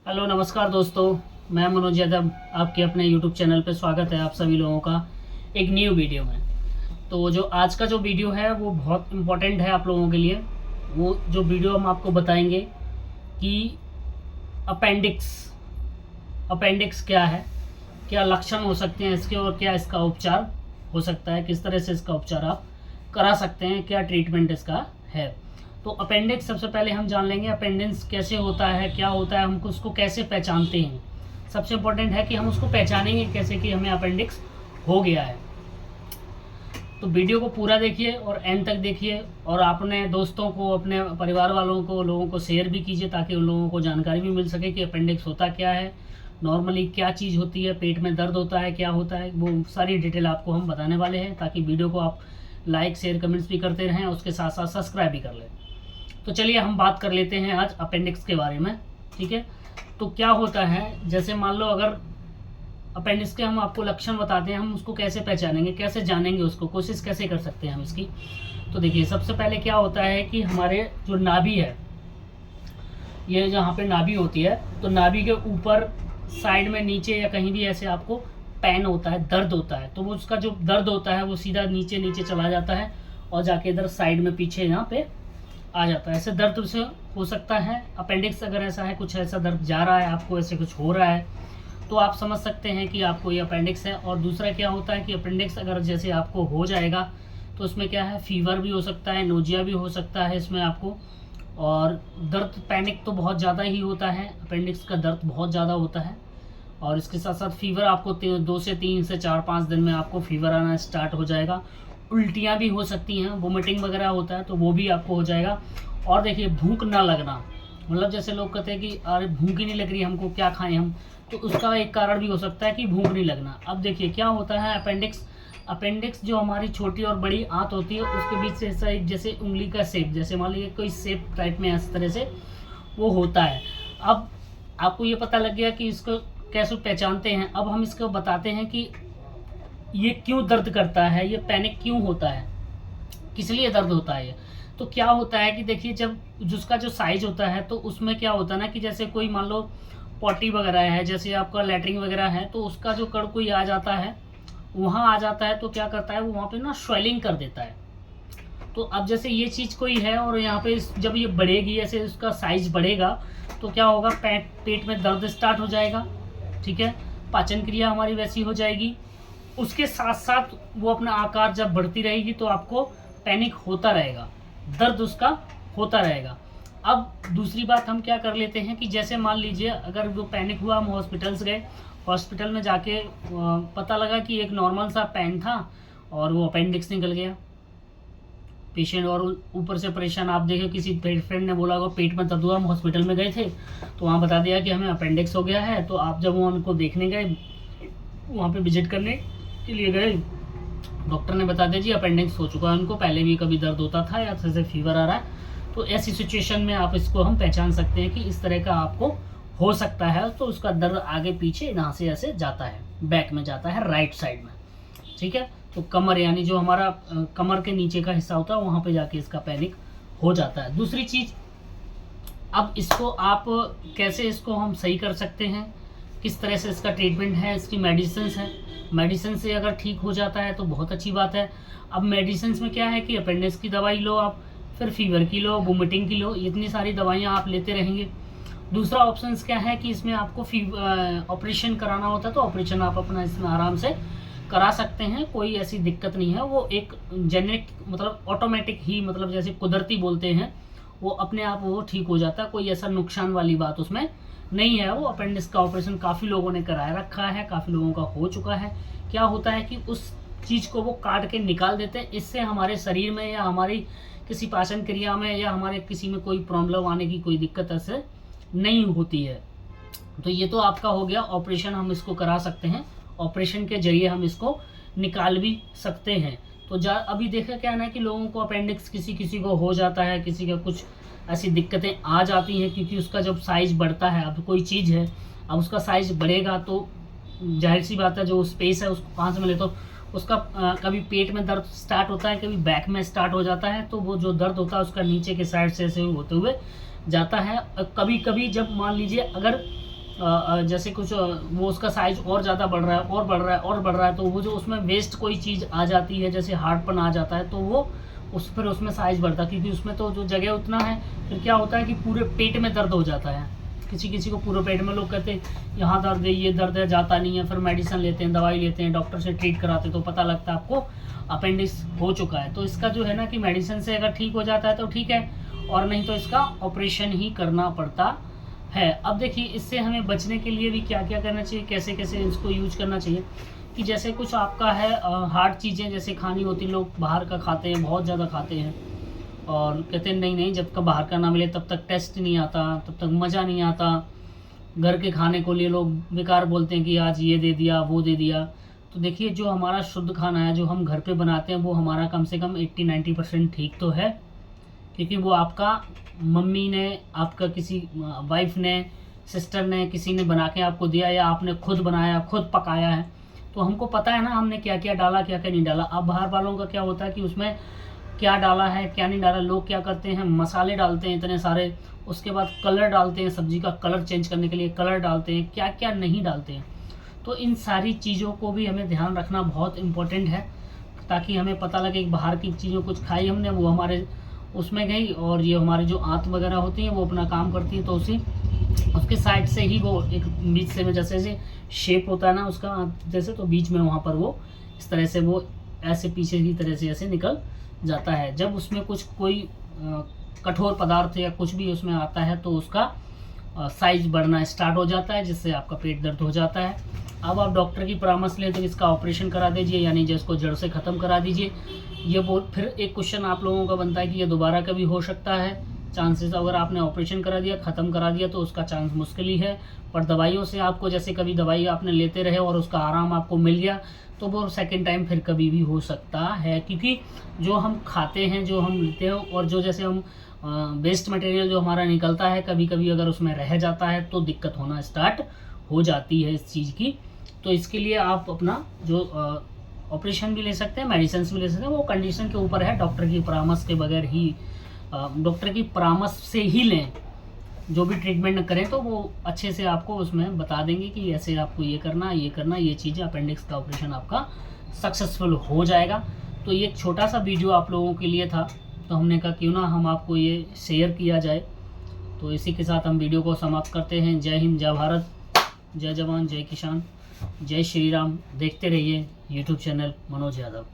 Hello नमस्कार दोस्तों। मैं मनोज यादव, आपके अपने यूट्यूब चैनल पे स्वागत है आप सभी लोगों का एक न्यू वीडियो में। तो जो आज का जो वीडियो है वो बहुत इम्पोर्टेंट है आप लोगों के लिए। वो जो वीडियो हम आपको बताएंगे कि अपेंडिक्स अपेंडिक्स क्या है, क्या लक्षण हो सकते हैं इसके और क्या इसका उपचार हो सकता है, किस तरह से इसका उपचार आप करा सकते हैं, क्या ट्रीटमेंट इसका है। तो अपेंडिक्स सबसे पहले हम जान लेंगे अपेंडिक्स कैसे होता है, क्या होता है, हम उसको कैसे पहचानते हैं। सबसे इम्पोर्टेंट है कि हम उसको पहचानेंगे कैसे कि हमें अपेंडिक्स हो गया है। तो वीडियो को पूरा देखिए और एंड तक देखिए और अपने दोस्तों को, अपने परिवार वालों को, लोगों को शेयर भी कीजिए ताकि उन लोगों को जानकारी भी मिल सके कि अपेंडिक्स होता क्या है, नॉर्मली क्या चीज़ होती है, पेट में दर्द होता है, क्या होता है, वो सारी डिटेल आपको हम बताने वाले हैं ताकि वीडियो को आप लाइक शेयर कमेंट्स भी करते रहें, उसके साथ साथ सब्सक्राइब भी कर लें। तो चलिए हम बात कर लेते हैं आज अपेंडिक्स के बारे में। ठीक है, तो क्या होता है, जैसे मान लो अगर अपेंडिक्स के हम आपको लक्षण बताते हैं, हम उसको कैसे पहचानेंगे, कैसे जानेंगे, उसको कोशिश कैसे कर सकते हैं हम इसकी। तो देखिए सबसे पहले क्या होता है कि हमारे जो नाभि है, ये जहाँ पे नाभि होती है, तो नाभि के ऊपर साइड में नीचे या कहीं भी ऐसे आपको पेन होता है, दर्द होता है, तो वो उसका जो दर्द होता है वो सीधा नीचे नीचे चला जाता है और जाके इधर साइड में पीछे यहाँ पे आ जाता है। ऐसे दर्द से हो सकता है अपेंडिक्स, अगर ऐसा है, कुछ ऐसा दर्द जा रहा है आपको, ऐसे कुछ हो रहा है तो आप समझ सकते हैं कि आपको ये अपेंडिक्स है। और दूसरा क्या होता है कि अपेंडिक्स अगर जैसे आपको हो जाएगा तो उसमें क्या है, फीवर भी हो सकता है, नोजिया भी हो सकता है इसमें आपको, और दर्द पैनिक तो बहुत ज़्यादा ही होता है, अपेंडिक्स का दर्द बहुत ज़्यादा होता है। और इसके साथ साथ फीवर आपको 2 से 3 से 4-5 दिन में आपको फीवर आना स्टार्ट हो जाएगा। उल्टियाँ भी हो सकती हैं, वोमिटिंग वगैरह होता है तो वो भी आपको हो जाएगा। और देखिए भूख ना लगना, मतलब जैसे लोग कहते हैं कि अरे भूख ही नहीं लग रही हमको, क्या खाएं हम, तो उसका एक कारण भी हो सकता है कि भूख नहीं लगना। अब देखिए क्या होता है, अपेंडिक्स जो हमारी छोटी और बड़ी आंत होती है उसके बीच से ऐसा एक जैसे उंगली का शेप, जैसे मान लीजिए कोई शेप टाइप में इस तरह से वो होता है। अब आपको ये पता लग गया कि इसको कैसे पहचानते हैं। अब हम इसको बताते हैं कि ये क्यों दर्द करता है, ये पैनिक क्यों होता है, किस लिए दर्द होता है ये। तो क्या होता है कि देखिए जब जिसका जो साइज होता है तो उसमें क्या होता है ना कि जैसे कोई मान लो पॉटी वगैरह है, जैसे आपका लैट्रिन वगैरह है, तो उसका जो कण कोई आ जाता है, वहाँ आ जाता है तो क्या करता है वो वहाँ पे ना स्वेलिंग कर देता है। तो अब जैसे ये चीज़ कोई है और यहाँ पे जब ये बढ़ेगी, ऐसे उसका साइज बढ़ेगा तो क्या होगा, पेट में दर्द स्टार्ट हो जाएगा। ठीक है, पाचन क्रिया हमारी वैसी हो जाएगी। उसके साथ साथ वो अपना आकार जब बढ़ती रहेगी तो आपको पैनिक होता रहेगा, दर्द उसका होता रहेगा। अब दूसरी बात हम क्या कर लेते हैं कि जैसे मान लीजिए अगर वो पैनिक हुआ, हम हॉस्पिटल्स गए, हॉस्पिटल में जाके पता लगा कि एक नॉर्मल सा पेन था और वो अपेंडिक्स निकल गया पेशेंट, और ऊपर से परेशान। आप देखे किसी फ्रेंड ने बोला होगा पेट में दर्द हुआ, हम हॉस्पिटल में गए थे तो वहाँ बता दिया कि हमें अपेंडिक्स हो गया है। तो आप जब वो उनको देखने गए, वहाँ पे विजिट करने के लिए गए, डॉक्टर ने बता दिया जी अपेंडिक्स हो चुका है उनको, पहले भी कभी दर्द होता था या जैसे फीवर आ रहा है। तो ऐसी सिचुएशन में आप इसको हम पहचान सकते हैं कि इस तरह का आपको हो सकता है। तो उसका दर्द आगे पीछे यहाँ से ऐसे जाता है, बैक में जाता है, राइट साइड में। ठीक है, तो कमर यानी जो हमारा कमर के नीचे का हिस्सा होता है वहाँ पे जाके इसका पैनिक हो जाता है। दूसरी चीज़, अब इसको आप कैसे इसको हम सही कर सकते हैं, किस तरह से इसका ट्रीटमेंट है, इसकी मेडिसिन है। मेडिसिन से अगर ठीक हो जाता है तो बहुत अच्छी बात है। अब मेडिसिन में क्या है कि अपेंडिक्स की दवाई लो आप, फिर फीवर की लो, वोमिटिंग की लो, इतनी सारी दवाइयाँ आप लेते रहेंगे। दूसरा ऑप्शन क्या है कि इसमें आपको ऑपरेशन कराना होता है तो ऑपरेशन आप अपना इसमें आराम से करा सकते हैं, कोई ऐसी दिक्कत नहीं है। वो एक जेनेटिक मतलब ऑटोमेटिक ही, मतलब जैसे कुदरती बोलते हैं, वो अपने आप वो ठीक हो जाता है, कोई ऐसा नुकसान वाली बात उसमें नहीं है। वो अपेंडिक्स का ऑपरेशन काफ़ी लोगों ने कराया रखा है, काफ़ी लोगों का हो चुका है। क्या होता है कि उस चीज़ को वो काट के निकाल देते हैं, इससे हमारे शरीर में या हमारी किसी पाचन क्रिया में या हमारे किसी में कोई प्रॉब्लम आने की कोई दिक्कत ऐसे नहीं होती है। तो ये तो आपका हो गया ऑपरेशन, हम इसको करा सकते हैं, ऑपरेशन के जरिए हम इसको निकाल भी सकते हैं। तो अभी देखा क्या है ना कि लोगों को अपेंडिक्स किसी किसी को हो जाता है, किसी का कुछ ऐसी दिक्कतें आ जाती हैं क्योंकि उसका जब साइज बढ़ता है, अब कोई चीज़ है, अब उसका साइज बढ़ेगा तो जाहिर सी बात है जो स्पेस है उसको कहाँ से मिले, तो उसका कभी पेट में दर्द स्टार्ट होता है, कभी बैक में स्टार्ट हो जाता है, तो वो जो दर्द होता है उसका नीचे के साइड से ऐसे होते हुए जाता है। कभी कभी जब मान लीजिए अगर जैसे कुछ वो उसका साइज और ज़्यादा बढ़ रहा है और बढ़ रहा है और बढ़ रहा है, तो वो जो उसमें वेस्ट कोई चीज़ आ जाती है, जैसे हार्डपन आ जाता है, तो वो फिर उसमें साइज बढ़ता है, क्योंकि उसमें तो जो जगह उतना है। फिर क्या होता है कि पूरे पेट में दर्द हो जाता है, किसी किसी को पूरे पेट में, लोग कहते हैं यहाँ दर्द है, ये दर्द है, जाता नहीं है, फिर मेडिसिन लेते हैं, दवाई लेते हैं, डॉक्टर से ट्रीट कराते हैं, तो पता लगता है आपको अपेंडिक्स हो चुका है। तो इसका जो है ना कि मेडिसिन से अगर ठीक हो जाता है तो ठीक है, और नहीं तो इसका ऑपरेशन ही करना पड़ता है। अब देखिए, इससे हमें बचने के लिए भी क्या क्या करना चाहिए, कैसे कैसे इसको यूज करना चाहिए। कि जैसे कुछ आपका है हार्ड चीज़ें जैसे खानी होती, लोग बाहर का खाते हैं, बहुत ज़्यादा खाते हैं, और कहते हैं नहीं नहीं, जब तक बाहर का ना मिले तब तक टेस्ट नहीं आता, तब तक मज़ा नहीं आता। घर के खाने को लिए लोग बेकार बोलते हैं कि आज ये दे दिया, वो दे दिया। तो देखिए, जो हमारा शुद्ध खाना है, जो हम घर पे बनाते हैं, वो हमारा कम से कम 80-90% ठीक तो है, क्योंकि वो आपका मम्मी ने, आपका किसी वाइफ ने, सिस्टर ने, किसी ने बना के आपको दिया, या आपने खुद बनाया, खुद पकाया है। तो हमको पता है ना हमने क्या क्या डाला, क्या क्या नहीं डाला। अब बाहर वालों का क्या होता है कि उसमें क्या डाला है, क्या नहीं डाला। लोग क्या करते हैं, मसाले डालते हैं इतने सारे, उसके बाद कलर डालते हैं, सब्जी का कलर चेंज करने के लिए कलर डालते हैं, क्या क्या नहीं डालते हैं। तो इन सारी चीज़ों को भी हमें ध्यान रखना बहुत इम्पोर्टेंट है, ताकि हमें पता लगे कि बाहर की चीज़ों कुछ खाई हमने, वो हमारे उसमें गई, और ये हमारी जो आंत वगैरह होती है वो अपना काम करती है, तो उसके साइड से ही वो एक बीच से में जैसे शेप होता है ना उसका, जैसे, तो बीच में वहाँ पर वो इस तरह से वो ऐसे पीछे की तरह से ऐसे निकल जाता है। जब उसमें कुछ कोई कठोर पदार्थ या कुछ भी उसमें आता है, तो उसका साइज बढ़ना स्टार्ट हो जाता है, जिससे आपका पेट दर्द हो जाता है। अब आप डॉक्टर की परामर्श लें तो इसका ऑपरेशन करा दीजिए, यानी जिसको जड़ से ख़त्म करा दीजिए। ये फिर एक क्वेश्चन आप लोगों का बनता है कि ये दोबारा कभी हो सकता है। चांसेस, अगर आपने ऑपरेशन करा दिया, ख़त्म करा दिया, तो उसका चांस मुश्किल ही है। पर दवाइयों से आपको, जैसे कभी दवाई आपने लेते रहे और उसका आराम आपको मिल गया, तो वो सेकंड टाइम फिर कभी भी हो सकता है। क्योंकि जो हम खाते हैं, जो हम लेते हैं, और जो जैसे हम वेस्ट मटेरियल जो हमारा निकलता है, कभी कभी अगर उसमें रह जाता है तो दिक्कत होना स्टार्ट हो जाती है इस चीज़ की। तो इसके लिए आप अपना जो ऑपरेशन भी ले सकते हैं, मेडिसिन भी ले सकते हैं, वो कंडीशन के ऊपर है, डॉक्टर की परामर्श के बगैर ही, डॉक्टर की परामर्श से ही लें। जो भी ट्रीटमेंट करें तो वो अच्छे से आपको उसमें बता देंगे कि ऐसे आपको ये करना, ये करना, ये चीज़ें, अपेंडिक्स का ऑपरेशन आपका सक्सेसफुल हो जाएगा। तो ये एक छोटा सा वीडियो आप लोगों के लिए था, तो हमने कहा क्यों ना हम आपको ये शेयर किया जाए। तो इसी के साथ हम वीडियो को समाप्त करते हैं। जय हिंद, जय भारत, जय जवान, जय किसान, जय श्री राम। देखते रहिए यूट्यूब चैनल मनोज यादव।